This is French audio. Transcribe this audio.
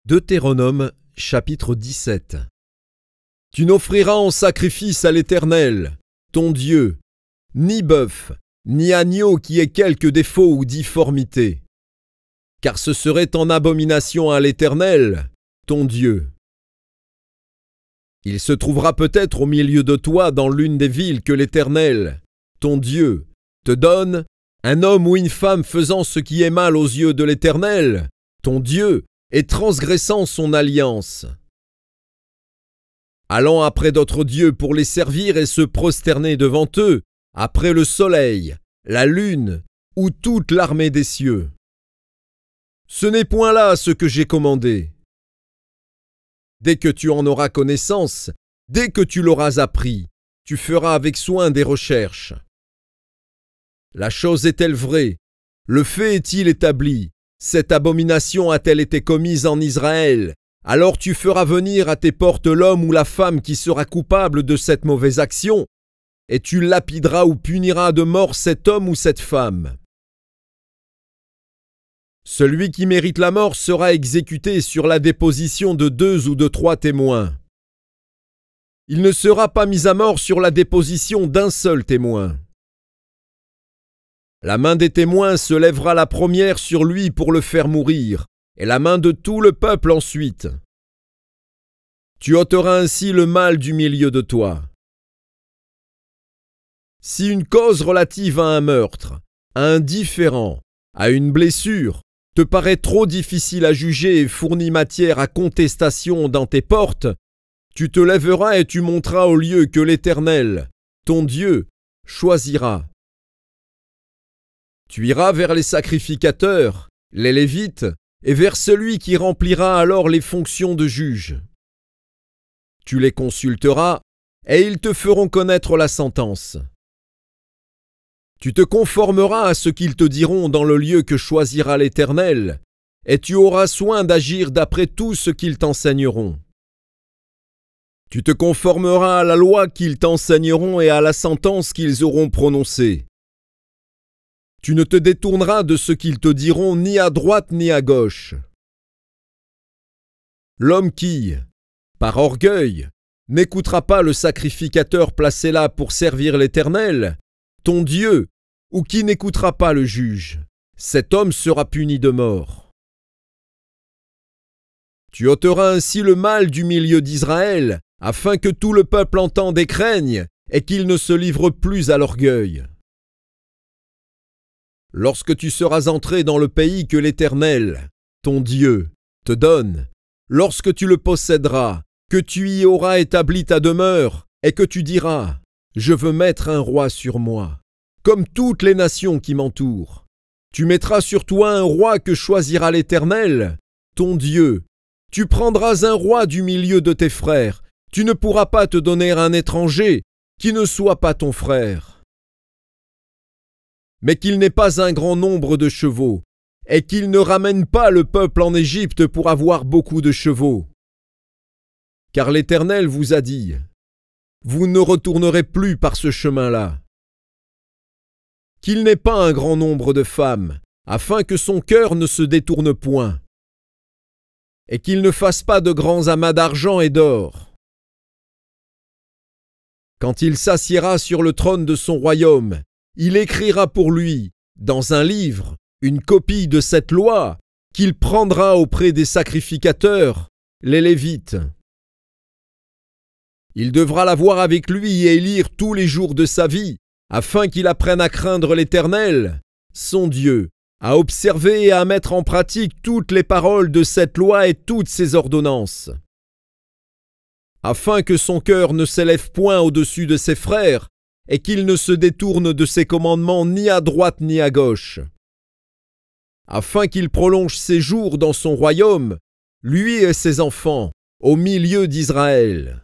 Deutéronome chapitre 17. Tu n'offriras en sacrifice à l'Éternel, ton Dieu, ni bœuf, ni agneau qui ait quelque défaut ou difformité, car ce serait en abomination à l'Éternel, ton Dieu. Il se trouvera peut-être au milieu de toi dans l'une des villes que l'Éternel, ton Dieu, te donne, un homme ou une femme faisant ce qui est mal aux yeux de l'Éternel, ton Dieu, et transgressant son alliance, allant après d'autres dieux pour les servir et se prosterner devant eux, après le soleil, la lune ou toute l'armée des cieux. Ce n'est point là ce que j'ai commandé. Dès que tu en auras connaissance, dès que tu l'auras appris, tu feras avec soin des recherches. La chose est-elle vraie? Le fait est-il établi? Cette abomination a-t-elle été commise en Israël? Alors tu feras venir à tes portes l'homme ou la femme qui sera coupable de cette mauvaise action, et tu lapideras ou puniras de mort cet homme ou cette femme. Celui qui mérite la mort sera exécuté sur la déposition de 2 ou de 3 témoins. Il ne sera pas mis à mort sur la déposition d'un seul témoin. La main des témoins se lèvera la première sur lui pour le faire mourir, et la main de tout le peuple ensuite. Tu ôteras ainsi le mal du milieu de toi. Si une cause relative à un meurtre, à un différend, à une blessure, te paraît trop difficile à juger et fournit matière à contestation dans tes portes, tu te lèveras et tu monteras au lieu que l'Éternel, ton Dieu, choisira. Tu iras vers les sacrificateurs, les Lévites, et vers celui qui remplira alors les fonctions de juge. Tu les consulteras, et ils te feront connaître la sentence. Tu te conformeras à ce qu'ils te diront dans le lieu que choisira l'Éternel, et tu auras soin d'agir d'après tout ce qu'ils t'enseigneront. Tu te conformeras à la loi qu'ils t'enseigneront et à la sentence qu'ils auront prononcée. Tu ne te détourneras de ce qu'ils te diront ni à droite ni à gauche. L'homme qui, par orgueil, n'écoutera pas le sacrificateur placé là pour servir l'Éternel, ton Dieu, ou qui n'écoutera pas le juge, cet homme sera puni de mort. Tu ôteras ainsi le mal du milieu d'Israël, afin que tout le peuple entende et craigne, et qu'il ne se livre plus à l'orgueil. Lorsque tu seras entré dans le pays que l'Éternel, ton Dieu, te donne, lorsque tu le posséderas, que tu y auras établi ta demeure, et que tu diras « Je veux mettre un roi sur moi », comme toutes les nations qui m'entourent. Tu mettras sur toi un roi que choisira l'Éternel, ton Dieu. Tu prendras un roi du milieu de tes frères. Tu ne pourras pas te donner un étranger qui ne soit pas ton frère. Mais qu'il n'ait pas un grand nombre de chevaux, et qu'il ne ramène pas le peuple en Égypte pour avoir beaucoup de chevaux. Car l'Éternel vous a dit, vous ne retournerez plus par ce chemin-là. Qu'il n'ait pas un grand nombre de femmes, afin que son cœur ne se détourne point, et qu'il ne fasse pas de grands amas d'argent et d'or. Quand il s'assiera sur le trône de son royaume, il écrira pour lui, dans un livre, une copie de cette loi qu'il prendra auprès des sacrificateurs, les Lévites. Il devra la voir avec lui et lire tous les jours de sa vie, afin qu'il apprenne à craindre l'Éternel, son Dieu, à observer et à mettre en pratique toutes les paroles de cette loi et toutes ses ordonnances, afin que son cœur ne s'élève point au-dessus de ses frères, et qu'il ne se détourne de ses commandements ni à droite ni à gauche, afin qu'il prolonge ses jours dans son royaume, lui et ses enfants, au milieu d'Israël.